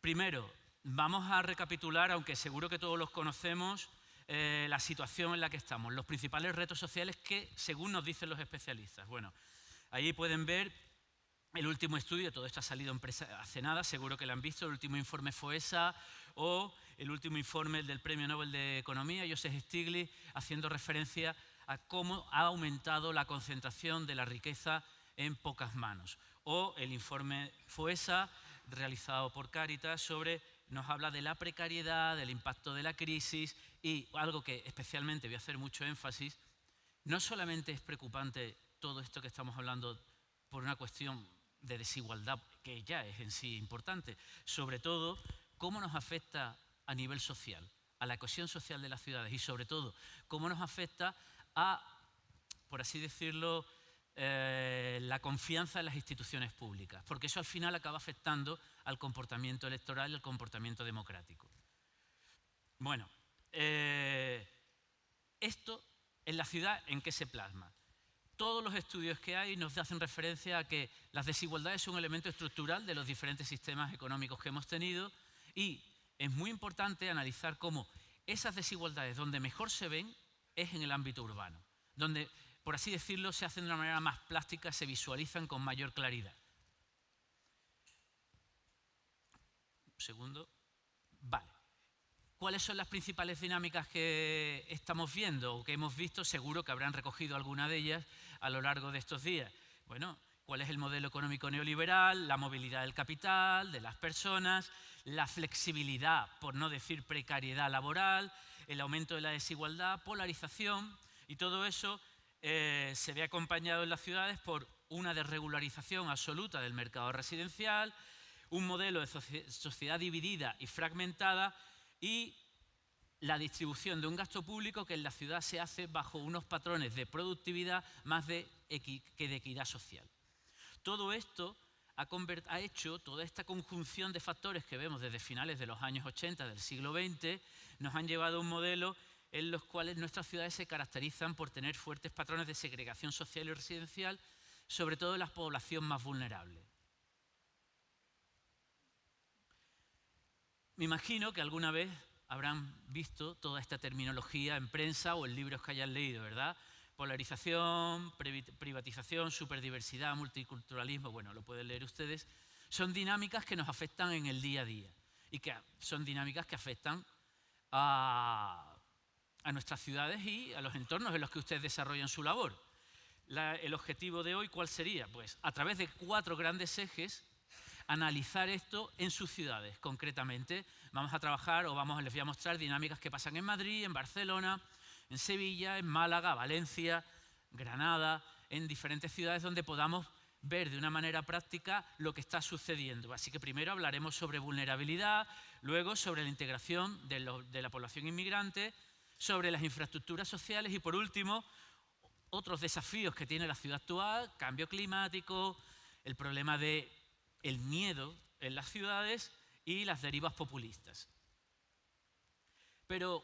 Primero, vamos a recapitular, aunque seguro que todos los conocemos, la situación en la que estamos, los principales retos sociales que, según nos dicen los especialistas. Bueno, ahí pueden ver el último estudio, todo esto ha salido hace nada, seguro que lo han visto, el último informe FOESA o el último informe del Premio Nobel de Economía, Joseph Stiglitz, haciendo referencia a cómo ha aumentado la concentración de la riqueza en pocas manos. O el informe FOESA, realizado por Cáritas, nos habla de la precariedad, del impacto de la crisis y algo que especialmente voy a hacer mucho énfasis, no solamente es preocupante todo esto que estamos hablando por una cuestión de desigualdad, que ya es en sí importante, sobre todo cómo nos afecta a nivel social, a la cohesión social de las ciudades y sobre todo cómo nos afecta a, por así decirlo, la confianza en las instituciones públicas, porque eso al final acaba afectando al comportamiento electoral y al comportamiento democrático. Bueno, esto en la ciudad, ¿en qué se plasma? Todos los estudios que hay nos hacen referencia a que las desigualdades son un elemento estructural de los diferentes sistemas económicos que hemos tenido y es muy importante analizar cómo esas desigualdades donde mejor se ven es en el ámbito urbano, donde, por así decirlo, se hacen de una manera más plástica, se visualizan con mayor claridad. Un segundo. Vale. ¿Cuáles son las principales dinámicas que estamos viendo o que hemos visto? Seguro que habrán recogido alguna de ellas a lo largo de estos días. Bueno, ¿cuál es el modelo económico neoliberal? La movilidad del capital, de las personas, la flexibilidad, por no decir precariedad laboral, el aumento de la desigualdad, polarización, y todo eso se ve acompañado en las ciudades por una desregularización absoluta del mercado residencial, un modelo de sociedad dividida y fragmentada, y la distribución de un gasto público que en la ciudad se hace bajo unos patrones de productividad más que de equidad social. Todo esto ha hecho, toda esta conjunción de factores que vemos desde finales de los años 80 del siglo XX, nos han llevado a un modelo en los cuales nuestras ciudades se caracterizan por tener fuertes patrones de segregación social y residencial, sobre todo en la población más vulnerable. Me imagino que alguna vez habrán visto toda esta terminología en prensa o en libros que hayan leído, ¿verdad? Polarización, privatización, superdiversidad, multiculturalismo, bueno, lo pueden leer ustedes. Son dinámicas que nos afectan en el día a día y que son dinámicas que afectan a nuestras ciudades y a los entornos en los que ustedes desarrollan su labor. El objetivo de hoy, ¿cuál sería? Pues a través de 4 grandes ejes, analizar esto en sus ciudades. Concretamente, vamos a trabajar o les voy a mostrar dinámicas que pasan en Madrid, en Barcelona, en Sevilla, en Málaga, Valencia, Granada, en diferentes ciudades donde podamos ver de una manera práctica lo que está sucediendo. Así que primero hablaremos sobre vulnerabilidad, luego sobre la integración de la población inmigrante, sobre las infraestructuras sociales y, por último, otros desafíos que tiene la ciudad actual, cambio climático, el problema del miedo en las ciudades y las derivas populistas. Pero,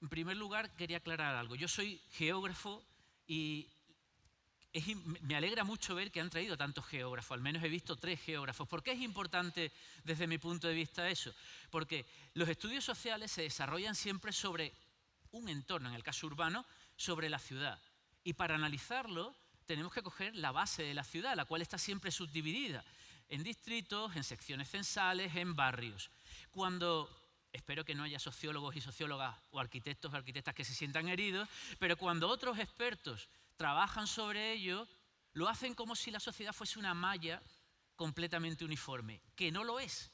en primer lugar, quería aclarar algo. Yo soy geógrafo y me alegra mucho ver que han traído tantos geógrafos, al menos he visto 3 geógrafos. ¿Por qué es importante desde mi punto de vista eso? Porque los estudios sociales se desarrollan siempre sobre un entorno, en el caso urbano, sobre la ciudad. Y para analizarlo tenemos que coger la base de la ciudad, la cual está siempre subdividida en distritos, en secciones censales, en barrios. Espero que no haya sociólogos y sociólogas o arquitectos o arquitectas que se sientan heridos, pero cuando otros expertos trabajan sobre ello, lo hacen como si la sociedad fuese una malla completamente uniforme, que no lo es.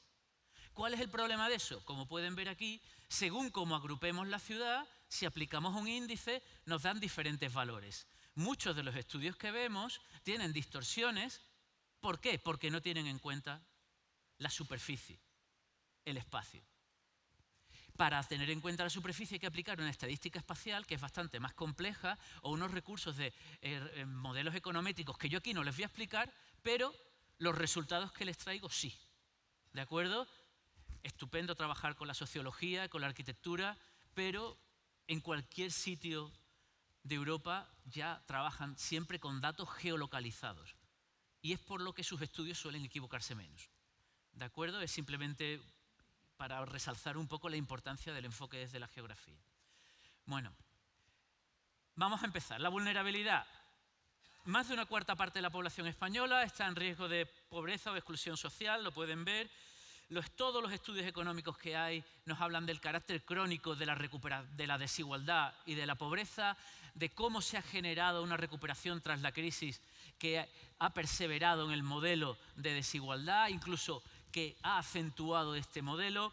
¿Cuál es el problema de eso? Como pueden ver aquí, según cómo agrupemos la ciudad, si aplicamos un índice, nos dan diferentes valores. Muchos de los estudios que vemos tienen distorsiones. ¿Por qué? Porque no tienen en cuenta la superficie, el espacio. Para tener en cuenta la superficie hay que aplicar una estadística espacial que es bastante más compleja o unos recursos de modelos econométricos que yo aquí no les voy a explicar, pero los resultados que les traigo sí. ¿De acuerdo? Estupendo trabajar con la sociología, con la arquitectura, pero en cualquier sitio de Europa ya trabajan siempre con datos geolocalizados. Y es por lo que sus estudios suelen equivocarse menos. ¿De acuerdo? Es simplemente para resalzar un poco la importancia del enfoque desde la geografía. Bueno, vamos a empezar. La vulnerabilidad. Más de una cuarta parte de la población española está en riesgo de pobreza o exclusión social, lo pueden ver. Todos los estudios económicos que hay nos hablan del carácter crónico de la desigualdad y de la pobreza, de cómo se ha generado una recuperación tras la crisis que ha perseverado en el modelo de desigualdad, incluso que ha acentuado este modelo,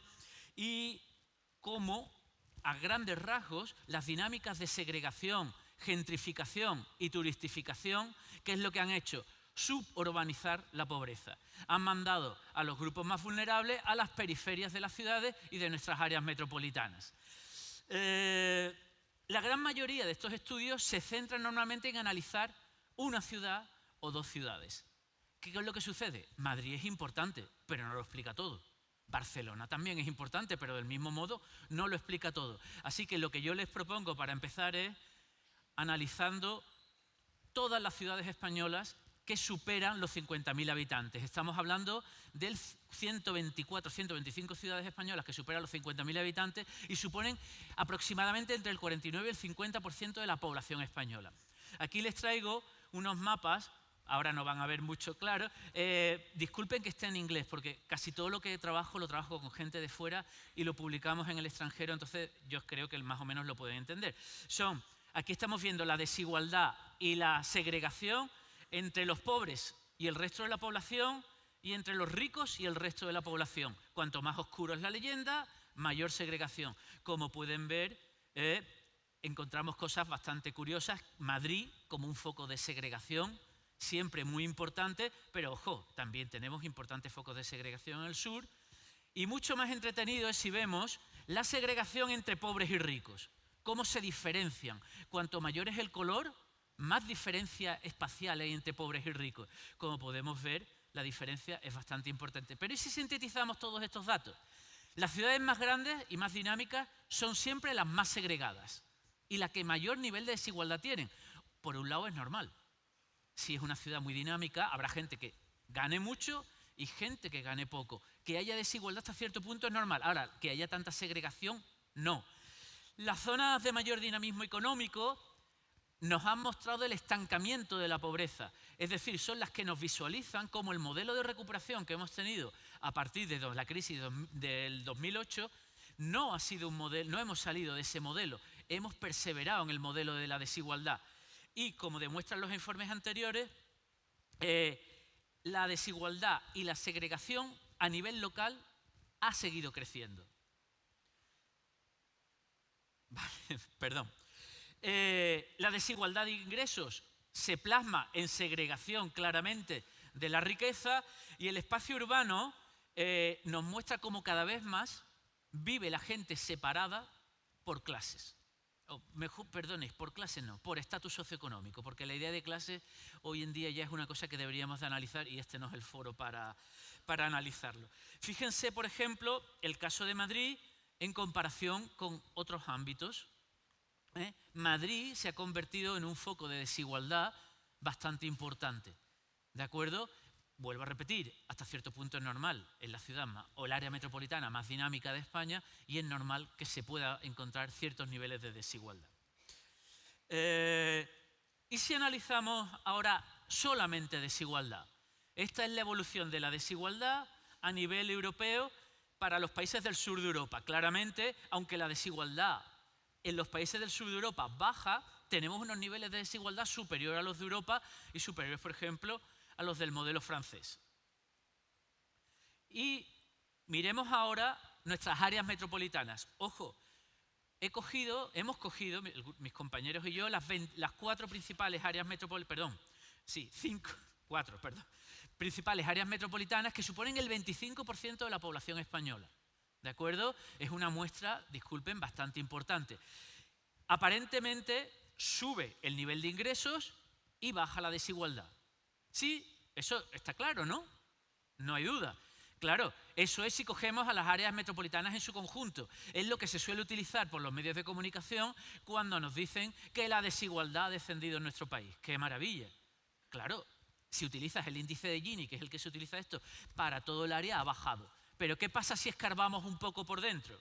y cómo, a grandes rasgos, las dinámicas de segregación, gentrificación y turistificación, ¿qué es lo que han hecho? Suburbanizar la pobreza. Han mandado a los grupos más vulnerables a las periferias de las ciudades y de nuestras áreas metropolitanas. La gran mayoría de estos estudios se centran normalmente en analizar una ciudad o dos ciudades. ¿Qué es lo que sucede? Madrid es importante, pero no lo explica todo. Barcelona también es importante, pero del mismo modo no lo explica todo. Así que lo que yo les propongo para empezar es analizando todas las ciudades españolas que superan los 50.000 habitantes. Estamos hablando de 124, 125 ciudades españolas que superan los 50.000 habitantes y suponen aproximadamente entre el 49 y el 50% de la población española. Aquí les traigo unos mapas, ahora no van a ver mucho claro. Disculpen que esté en inglés, porque casi todo lo que trabajo lo trabajo con gente de fuera y lo publicamos en el extranjero, entonces yo creo que más o menos lo pueden entender. Aquí estamos viendo la desigualdad y la segregación entre los pobres y el resto de la población y entre los ricos y el resto de la población. Cuanto más oscuro es la leyenda, mayor segregación. Como pueden ver, encontramos cosas bastante curiosas. Madrid como un foco de segregación, siempre muy importante, pero ojo, también tenemos importantes focos de segregación en el sur. Y mucho más entretenido es si vemos la segregación entre pobres y ricos. Cómo se diferencian. Cuanto mayor es el color, más diferencia espacial hay entre pobres y ricos. Como podemos ver, la diferencia es bastante importante. Pero ¿y si sintetizamos todos estos datos? Las ciudades más grandes y más dinámicas son siempre las más segregadas y las que mayor nivel de desigualdad tienen. Por un lado es normal. Si es una ciudad muy dinámica, habrá gente que gane mucho y gente que gane poco. Que haya desigualdad hasta cierto punto es normal. Ahora, que haya tanta segregación, no. Las zonas de mayor dinamismo económico nos han mostrado el estancamiento de la pobreza, es decir, son las que nos visualizan como el modelo de recuperación que hemos tenido a partir de la crisis del 2008 no ha sido un modelo, no hemos salido de ese modelo, hemos perseverado en el modelo de la desigualdad y como demuestran los informes anteriores, la desigualdad y la segregación a nivel local ha seguido creciendo. Vale, perdón. La desigualdad de ingresos se plasma en segregación claramente de la riqueza y el espacio urbano nos muestra cómo cada vez más vive la gente separada por clases. O mejor, perdones, por clases no, por estatus socioeconómico, porque la idea de clase hoy en día ya es una cosa que deberíamos de analizar y este no es el foro para analizarlo. Fíjense, por ejemplo, el caso de Madrid en comparación con otros ámbitos. Madrid se ha convertido en un foco de desigualdad bastante importante, ¿de acuerdo? Vuelvo a repetir, hasta cierto punto es normal, es la ciudad o el área metropolitana más dinámica de España y es normal que se pueda encontrar ciertos niveles de desigualdad. ¿Y si analizamos ahora solamente desigualdad? Esta es la evolución de la desigualdad a nivel europeo para los países del sur de Europa. Claramente, aunque la desigualdad en los países del sur de Europa baja, tenemos unos niveles de desigualdad superiores a los de Europa y superiores, por ejemplo, a los del modelo francés. Y miremos ahora nuestras áreas metropolitanas. Ojo, hemos cogido, mis compañeros y yo, las 4 principales áreas metropolitanas, principales áreas metropolitanas que suponen el 25% de la población española. ¿De acuerdo? Es una muestra, disculpen, bastante importante. Aparentemente sube el nivel de ingresos y baja la desigualdad. Sí, eso está claro, ¿no? No hay duda. Claro, eso es si cogemos a las áreas metropolitanas en su conjunto. Es lo que se suele utilizar por los medios de comunicación cuando nos dicen que la desigualdad ha descendido en nuestro país. ¡Qué maravilla! Claro, si utilizas el índice de Gini, que es el que se utiliza esto, para todo el área ha bajado. Pero ¿qué pasa si escarbamos un poco por dentro?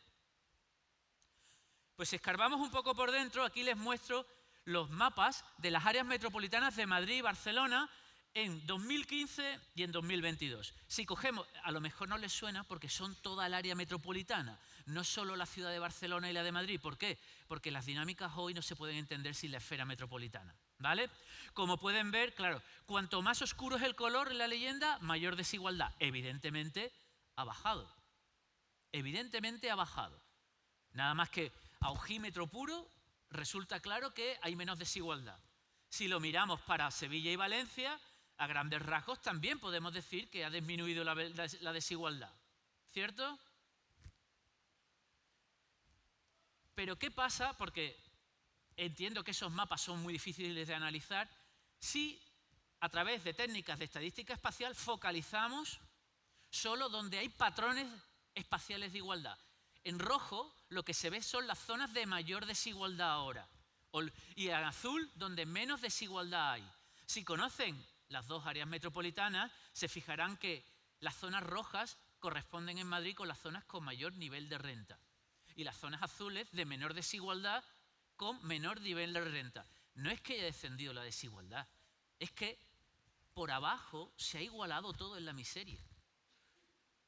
Pues si escarbamos un poco por dentro, aquí les muestro los mapas de las áreas metropolitanas de Madrid y Barcelona en 2015 y en 2022. Si cogemos, a lo mejor no les suena porque son toda el área metropolitana, no solo la ciudad de Barcelona y la de Madrid. ¿Por qué? Porque las dinámicas hoy no se pueden entender sin la esfera metropolitana, ¿vale? Como pueden ver, claro, cuanto más oscuro es el color en la leyenda, mayor desigualdad. Evidentemente ha bajado. Evidentemente ha bajado. Nada más que a ojímetro puro resulta claro que hay menos desigualdad. Si lo miramos para Sevilla y Valencia, a grandes rasgos también podemos decir que ha disminuido la desigualdad, ¿cierto? Pero ¿qué pasa? Porque entiendo que esos mapas son muy difíciles de analizar. Si a través de técnicas de estadística espacial focalizamos solo donde hay patrones espaciales de igualdad. En rojo lo que se ve son las zonas de mayor desigualdad ahora. Y en azul donde menos desigualdad hay. Si conocen las dos áreas metropolitanas, se fijarán que las zonas rojas corresponden en Madrid con las zonas con mayor nivel de renta. Y las zonas azules de menor desigualdad con menor nivel de renta. No es que haya descendido la desigualdad, es que por abajo se ha igualado todo en la miseria.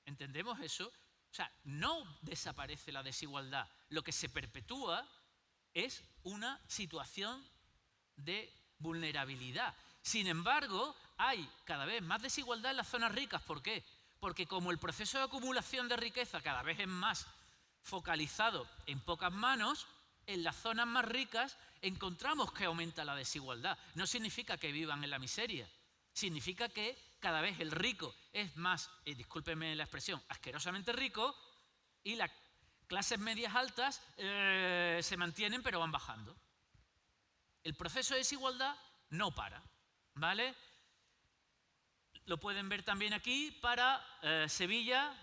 ¿Entendemos eso? O sea, no desaparece la desigualdad. Lo que se perpetúa es una situación de vulnerabilidad. Sin embargo, hay cada vez más desigualdad en las zonas ricas. ¿Por qué? Porque como el proceso de acumulación de riqueza cada vez es más focalizado en pocas manos, en las zonas más ricas encontramos que aumenta la desigualdad. No significa que vivan en la miseria, significa que cada vez el rico es más, discúlpenme la expresión, asquerosamente rico, y las clases medias altas se mantienen pero van bajando. El proceso de desigualdad no para, ¿vale? Lo pueden ver también aquí para Sevilla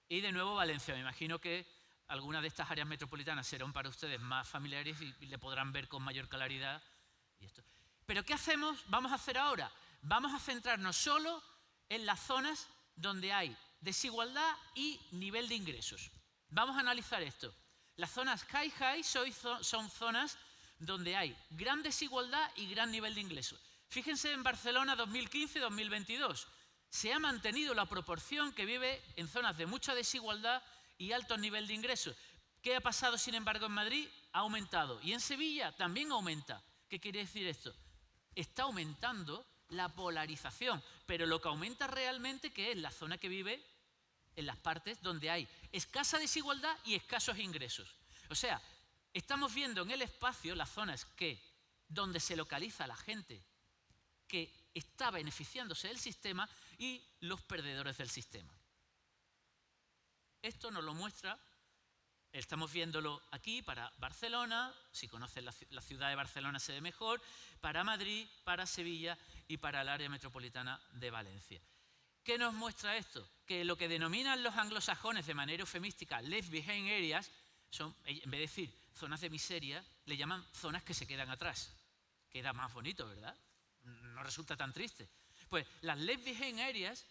y de nuevo Valencia. Me imagino que algunas de estas áreas metropolitanas serán para ustedes más familiares y le podrán ver con mayor claridad. Y esto. Pero ¿qué hacemos? Vamos a hacer ahora. Vamos a centrarnos solo en las zonas donde hay desigualdad y nivel de ingresos. Vamos a analizar esto. Las zonas high son zonas donde hay gran desigualdad y gran nivel de ingresos. Fíjense en Barcelona 2015-2022. Se ha mantenido la proporción que vive en zonas de mucha desigualdad y alto nivel de ingresos. ¿Qué ha pasado, sin embargo, en Madrid? Ha aumentado. Y en Sevilla también aumenta. ¿Qué quiere decir esto? Está aumentando la polarización, pero lo que aumenta realmente que es la zona que vive en las partes donde hay escasa desigualdad y escasos ingresos. O sea, estamos viendo en el espacio las zonas donde se localiza la gente que está beneficiándose del sistema y los perdedores del sistema. Esto nos lo muestra, estamos viéndolo aquí para Barcelona, si conocen la ciudad de Barcelona se ve mejor, para Madrid, para Sevilla y para el área metropolitana de Valencia. ¿Qué nos muestra esto? Que lo que denominan los anglosajones de manera eufemística left behind areas, son, en vez de decir zonas de miseria, le llaman zonas que se quedan atrás. Queda más bonito, ¿verdad? No resulta tan triste. Pues las left behind areas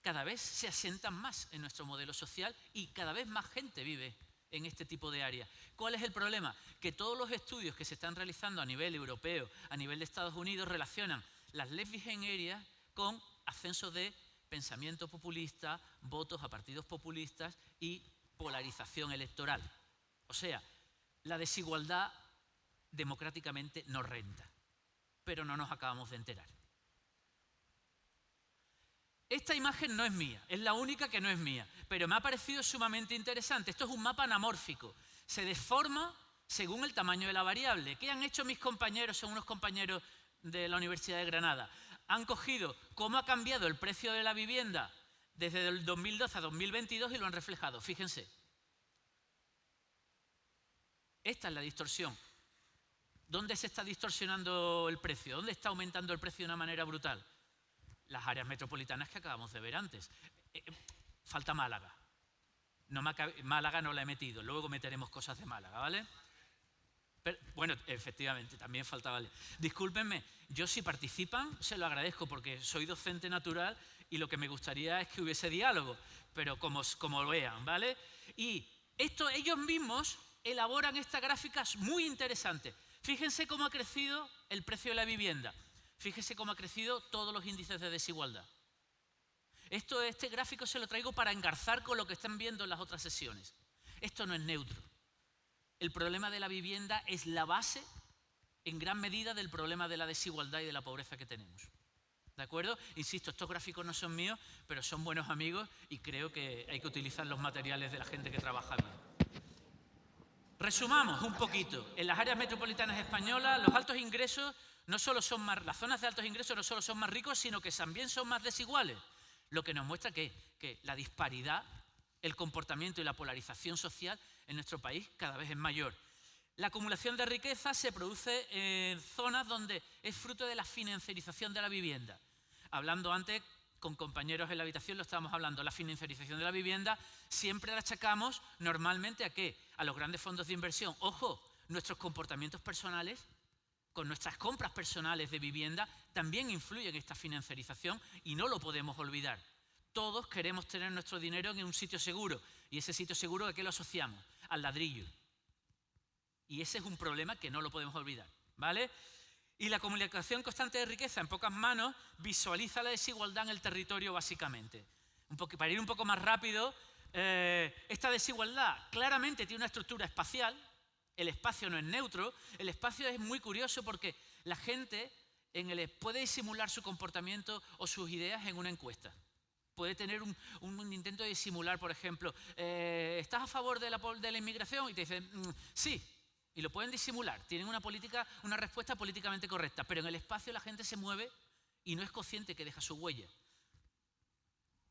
cada vez se asientan más en nuestro modelo social y cada vez más gente vive en este tipo de áreas. ¿Cuál es el problema? Que todos los estudios que se están realizando a nivel europeo, a nivel de Estados Unidos, relacionan las left behind areas con ascenso de pensamiento populista, votos a partidos populistas y polarización electoral. O sea, la desigualdad democráticamente nos renta, pero no nos acabamos de enterar. Esta imagen no es mía, es la única que no es mía, pero me ha parecido sumamente interesante. Esto es un mapa anamórfico, se deforma según el tamaño de la variable. ¿Qué han hecho mis compañeros? Son unos compañeros de la Universidad de Granada. Han cogido cómo ha cambiado el precio de la vivienda desde el 2012 a 2022 y lo han reflejado. Fíjense. Esta es la distorsión. ¿Dónde se está distorsionando el precio? ¿Dónde está aumentando el precio de una manera brutal? Las áreas metropolitanas que acabamos de ver antes. Falta Málaga. Málaga no la he metido, luego meteremos cosas de Málaga, ¿vale? Pero, bueno, efectivamente, también falta Valencia. Discúlpenme, yo si participan se lo agradezco porque soy docente natural y lo que me gustaría es que hubiese diálogo, pero como lo vean, ¿vale? Y ellos mismos elaboran esta gráfica muy interesante. Fíjense cómo ha crecido el precio de la vivienda. Fíjense cómo ha crecido todos los índices de desigualdad. Este gráfico se lo traigo para engarzar con lo que están viendo en las otras sesiones. Esto no es neutro. El problema de la vivienda es la base, en gran medida, del problema de la desigualdad y de la pobreza que tenemos. ¿De acuerdo? Insisto, estos gráficos no son míos, pero son buenos amigos y creo que hay que utilizar los materiales de la gente que trabaja bien. Resumamos un poquito. En las áreas metropolitanas españolas, los altos ingresos no solo son más, las zonas de altos ingresos no solo son más ricos, sino que también son más desiguales. Lo que nos muestra que la disparidad, el comportamiento y la polarización social en nuestro país cada vez es mayor. La acumulación de riqueza se produce en zonas donde es fruto de la financiarización de la vivienda. Hablando antes con compañeros en la habitación, lo estábamos hablando, la financiarización de la vivienda siempre la achacamos normalmente ¿a qué? A los grandes fondos de inversión. Ojo, nuestros comportamientos personales, con nuestras compras personales de vivienda, también influyen en esta financiarización y no lo podemos olvidar. Todos queremos tener nuestro dinero en un sitio seguro. ¿Y ese sitio seguro a qué lo asociamos? Al ladrillo. Y ese es un problema que no lo podemos olvidar, ¿vale? Y la acumulación constante de riqueza en pocas manos visualiza la desigualdad en el territorio básicamente. Para ir un poco más rápido, esta desigualdad claramente tiene una estructura espacial. El espacio no es neutro. El espacio es muy curioso porque la gente puede disimular su comportamiento o sus ideas en una encuesta. Puede tener un intento de disimular, por ejemplo, ¿estás a favor de la inmigración? Y te dicen, sí. Y lo pueden disimular. Tienen una respuesta políticamente correcta. Pero en el espacio la gente se mueve y no es consciente que deja su huella.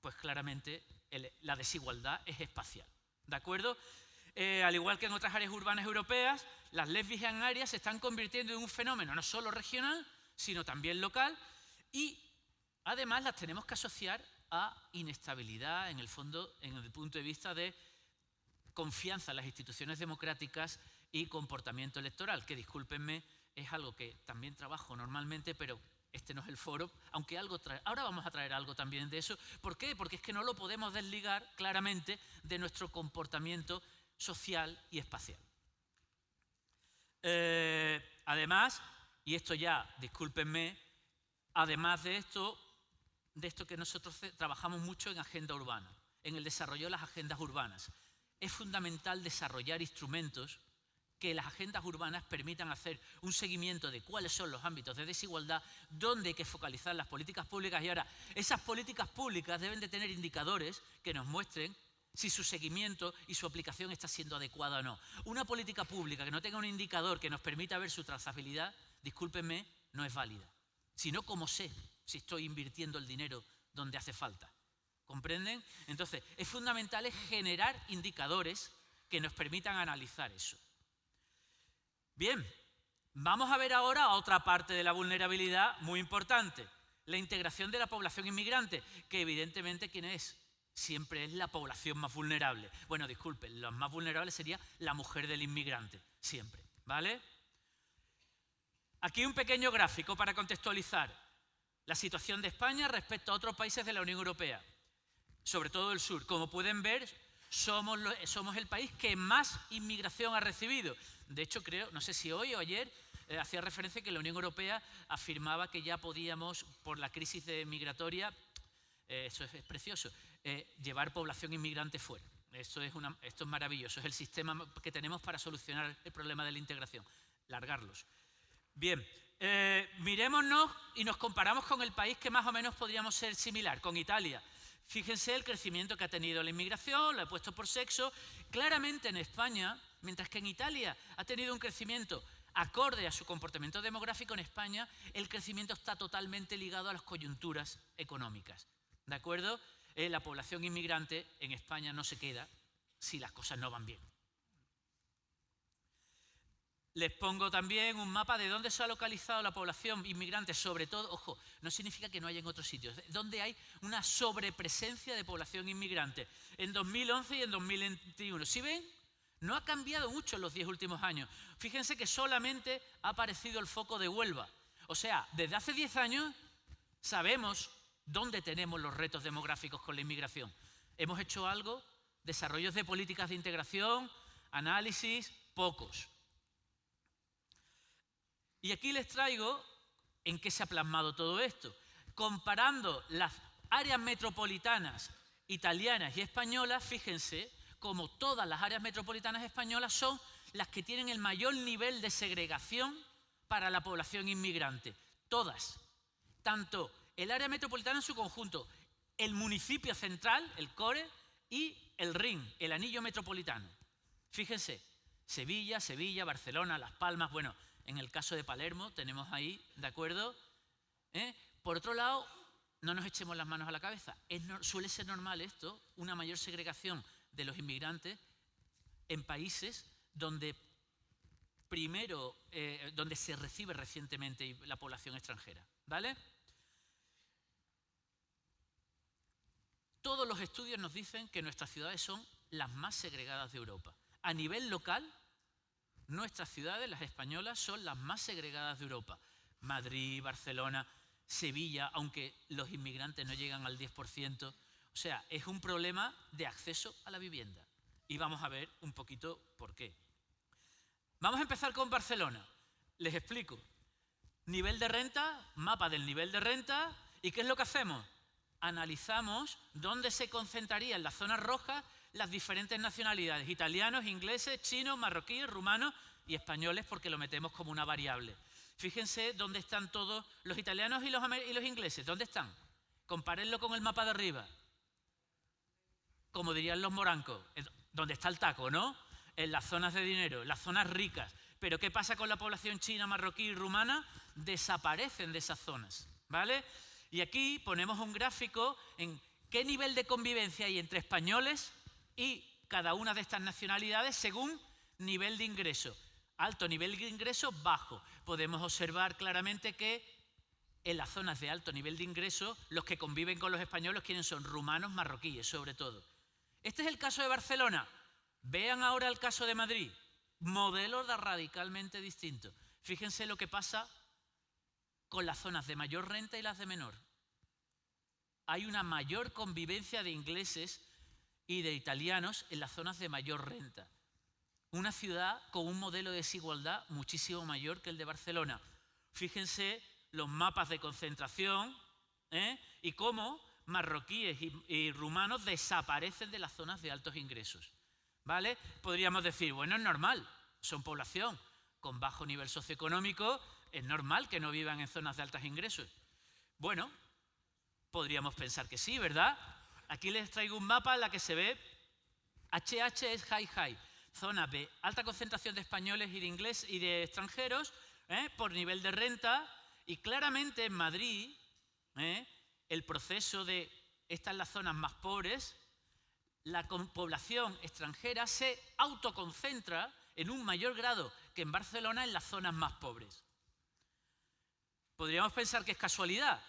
Pues claramente la desigualdad es espacial. ¿De acuerdo? Al igual que en otras áreas urbanas europeas, las lesbianarias se están convirtiendo en un fenómeno no solo regional, sino también local. Y además las tenemos que asociar a inestabilidad, en el fondo, en el punto de vista de confianza en las instituciones democráticas y comportamiento electoral, que discúlpenme, es algo que también trabajo normalmente, pero este no es el foro, aunque ahora vamos a traer algo también de eso. ¿Por qué? Porque es que no lo podemos desligar claramente de nuestro comportamiento social y espacial. Además, y esto ya, discúlpenme, además de esto que nosotros trabajamos mucho en agenda urbana, en el desarrollo de las agendas urbanas. Es fundamental desarrollar instrumentos que las agendas urbanas permitan hacer un seguimiento de cuáles son los ámbitos de desigualdad, dónde hay que focalizar las políticas públicas y ahora esas políticas públicas deben de tener indicadores que nos muestren si su seguimiento y su aplicación está siendo adecuada o no. Una política pública que no tenga un indicador que nos permita ver su trazabilidad, discúlpenme, no es válida. Si no, ¿cómo sé si estoy invirtiendo el dinero donde hace falta? ¿Comprenden? Entonces, es fundamental generar indicadores que nos permitan analizar eso. Bien, vamos a ver ahora otra parte de la vulnerabilidad muy importante, la integración de la población inmigrante, que evidentemente, ¿quién es? Siempre es la población más vulnerable. Bueno, disculpen, la más vulnerable sería la mujer del inmigrante, siempre, ¿vale? Aquí un pequeño gráfico para contextualizar la situación de España respecto a otros países de la Unión Europea, sobre todo el sur. Como pueden ver, somos el país que más inmigración ha recibido. De hecho, creo, no sé si hoy o ayer, hacía referencia que la Unión Europea afirmaba que ya podíamos, por la crisis migratoria, eso es precioso, llevar población inmigrante fuera. Esto es maravilloso, es el sistema que tenemos para solucionar el problema de la integración, largarlos. Bien, mirémonos y nos comparamos con el país que más o menos podríamos ser similar, con Italia. Fíjense el crecimiento que ha tenido la inmigración, lo he puesto por sexo. Claramente en España, mientras que en Italia ha tenido un crecimiento acorde a su comportamiento demográfico, en España el crecimiento está totalmente ligado a las coyunturas económicas. ¿De acuerdo? La población inmigrante en España no se queda si las cosas no van bien. Les pongo también un mapa de dónde se ha localizado la población inmigrante, sobre todo, ojo, no significa que no haya en otros sitios, donde hay una sobrepresencia de población inmigrante, en 2011 y en 2021. ¿Sí ven? No ha cambiado mucho en los 10 últimos años. Fíjense que solamente ha aparecido el foco de Huelva. O sea, desde hace 10 años sabemos ¿Dónde tenemos los retos demográficos con la inmigración? ¿Hemos hecho algo? ¿Desarrollos de políticas de integración? ¿Análisis? Pocos. Y aquí les traigo en qué se ha plasmado todo esto. Comparando las áreas metropolitanas italianas y españolas, fíjense como todas las áreas metropolitanas españolas son las que tienen el mayor nivel de segregación para la población inmigrante. Todas. Tanto el área metropolitana en su conjunto, el municipio central, el core, y el Rin, el anillo metropolitano. Fíjense, Sevilla, Barcelona, Las Palmas, bueno, en el caso de Palermo tenemos ahí, ¿de acuerdo? Por otro lado, no nos echemos las manos a la cabeza. Suele ser normal esto, una mayor segregación de los inmigrantes en países donde donde se recibe recientemente la población extranjera, ¿vale? Todos los estudios nos dicen que nuestras ciudades son las más segregadas de Europa. A nivel local, nuestras ciudades, las españolas, son las más segregadas de Europa. Madrid, Barcelona, Sevilla, aunque los inmigrantes no llegan al 10%. O sea, es un problema de acceso a la vivienda. Y vamos a ver un poquito por qué. Vamos a empezar con Barcelona. Les explico. Nivel de renta, mapa del nivel de renta. ¿Y qué es lo que hacemos? Analizamos dónde se concentrarían en las zonas rojas las diferentes nacionalidades, italianos, ingleses, chinos, marroquíes, rumanos y españoles, porque lo metemos como una variable. Fíjense dónde están todos los italianos y los ingleses. ¿Dónde están? Compárenlo con el mapa de arriba. Como dirían los morancos, donde está el taco, ¿no? En las zonas de dinero, las zonas ricas. Pero ¿qué pasa con la población china, marroquí y rumana? Desaparecen de esas zonas, ¿vale? Y aquí ponemos un gráfico en qué nivel de convivencia hay entre españoles y cada una de estas nacionalidades según nivel de ingreso. Alto nivel de ingreso, bajo. Podemos observar claramente que en las zonas de alto nivel de ingreso los que conviven con los españoles, ¿quiénes son? Rumanos, marroquíes, sobre todo. Este es el caso de Barcelona. Vean ahora el caso de Madrid. Modelos radicalmente distintos. Fíjense lo que pasa con las zonas de mayor renta y las de menor. Hay una mayor convivencia de ingleses y de italianos en las zonas de mayor renta. Una ciudad con un modelo de desigualdad muchísimo mayor que el de Barcelona. Fíjense los mapas de concentración y cómo marroquíes y rumanos desaparecen de las zonas de altos ingresos, ¿vale? Podríamos decir, bueno, es normal, son población con bajo nivel socioeconómico, es normal que no vivan en zonas de altos ingresos. Bueno, podríamos pensar que sí, ¿verdad? Aquí les traigo un mapa en la que se ve HH es high, zona de alta concentración de españoles y de inglés y de extranjeros por nivel de renta, y claramente en Madrid el proceso de estas las zonas más pobres, la población extranjera se autoconcentra en un mayor grado que en Barcelona en las zonas más pobres. Podríamos pensar que es casualidad,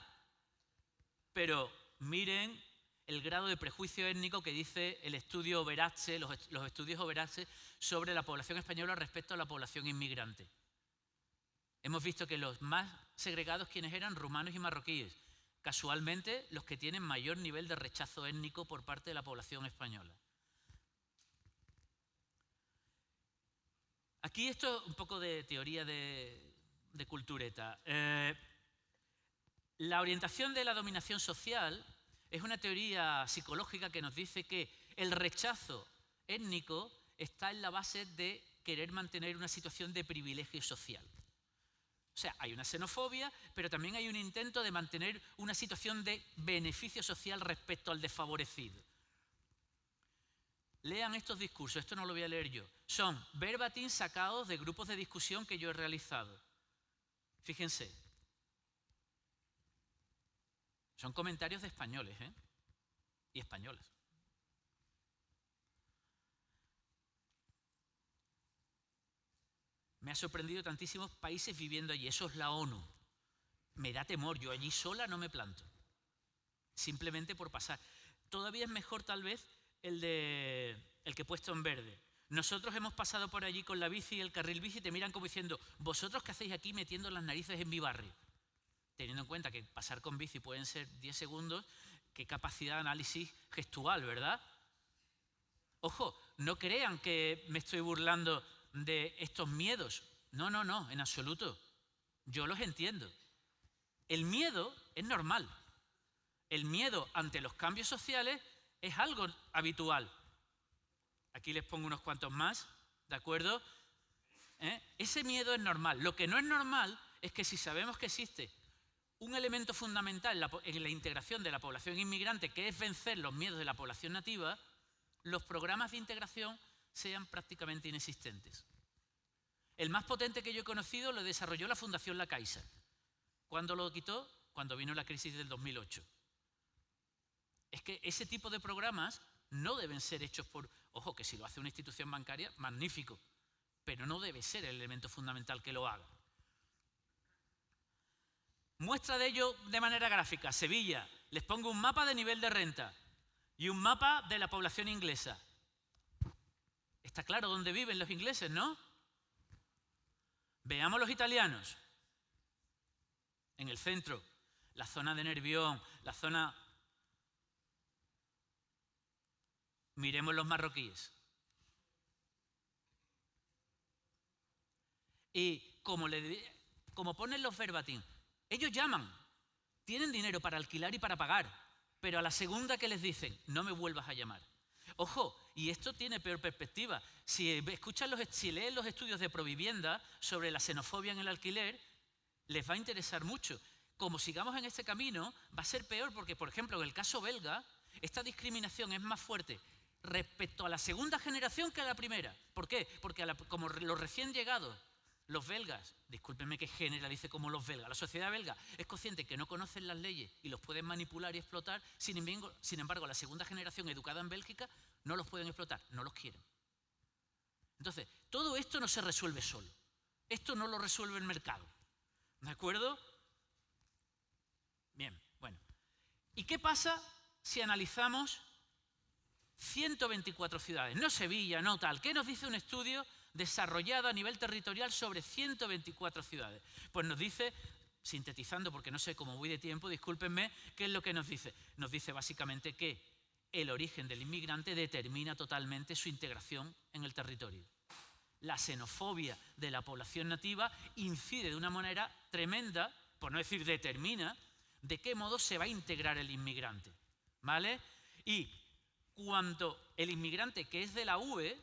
pero miren el grado de prejuicio étnico que dice el estudio Overache, los estudios Overache sobre la población española respecto a la población inmigrante. Hemos visto que los más segregados, ¿quiénes eran? Rumanos y marroquíes. Casualmente, los que tienen mayor nivel de rechazo étnico por parte de la población española. Aquí esto es un poco de teoría de cultureta. La orientación de la dominación social es una teoría psicológica que nos dice que el rechazo étnico está en la base de querer mantener una situación de privilegio social. O sea, hay una xenofobia, pero también hay un intento de mantener una situación de beneficio social respecto al desfavorecido. Lean estos discursos, esto no lo voy a leer yo. Son verbatim sacados de grupos de discusión que yo he realizado. Fíjense. Son comentarios de españoles, y españolas. Me ha sorprendido tantísimos países viviendo allí. Eso es la ONU. Me da temor. Yo allí sola no me planto. Simplemente por pasar. Todavía es mejor tal vez el que he puesto en verde. Nosotros hemos pasado por allí con la bici y el carril bici y te miran como diciendo, ¿vosotros qué hacéis aquí metiendo las narices en mi barrio? teniendo en cuenta que pasar con bici pueden ser 10 segundos, qué capacidad de análisis gestual, ¿verdad? Ojo, no crean que me estoy burlando de estos miedos. No, no, no, en absoluto. Yo los entiendo. El miedo es normal. El miedo ante los cambios sociales es algo habitual. Aquí les pongo unos cuantos más, ¿de acuerdo? Ese miedo es normal. Lo que no es normal es que si sabemos que existe un elemento fundamental en la integración de la población inmigrante, que es vencer los miedos de la población nativa, los programas de integración sean prácticamente inexistentes. El más potente que yo he conocido lo desarrolló la Fundación La Caixa. ¿Cuándo lo quitó? Cuando vino la crisis del 2008. Es que ese tipo de programas no deben ser hechos por... Ojo, que si lo hace una institución bancaria, magnífico, pero no debe ser el elemento fundamental que lo haga. Muestra de ello de manera gráfica, Sevilla. Les pongo un mapa de nivel de renta y un mapa de la población inglesa. Está claro dónde viven los ingleses, ¿no? Veamos los italianos. En el centro, la zona de Nervión, la zona... Miremos los marroquíes. Y como ponen los verbatim, ellos llaman, tienen dinero para alquilar y para pagar, pero a la segunda que les dicen, no me vuelvas a llamar. Ojo, y esto tiene peor perspectiva. Si leen los estudios de Provivienda sobre la xenofobia en el alquiler, les va a interesar mucho. Como sigamos en este camino, va a ser peor porque, por ejemplo, en el caso belga, esta discriminación es más fuerte respecto a la segunda generación que a la primera. ¿Por qué? Porque como los recién llegados, los belgas, discúlpenme que generalice como los belgas, la sociedad belga es consciente que no conocen las leyes y los pueden manipular y explotar, sin embargo, la segunda generación educada en Bélgica no los pueden explotar, no los quieren. Entonces, todo esto no se resuelve solo. Esto no lo resuelve el mercado. ¿De acuerdo? Bien, bueno. ¿Y qué pasa si analizamos 124 ciudades? No Sevilla, no tal. ¿Qué nos dice un estudio desarrollado a nivel territorial sobre 124 ciudades? Pues nos dice, sintetizando porque no sé cómo voy de tiempo, discúlpenme, ¿qué es lo que nos dice? Nos dice básicamente que el origen del inmigrante determina totalmente su integración en el territorio. La xenofobia de la población nativa incide de una manera tremenda, por no decir determina, de qué modo se va a integrar el inmigrante, ¿vale? Y cuando el inmigrante que es de la UE,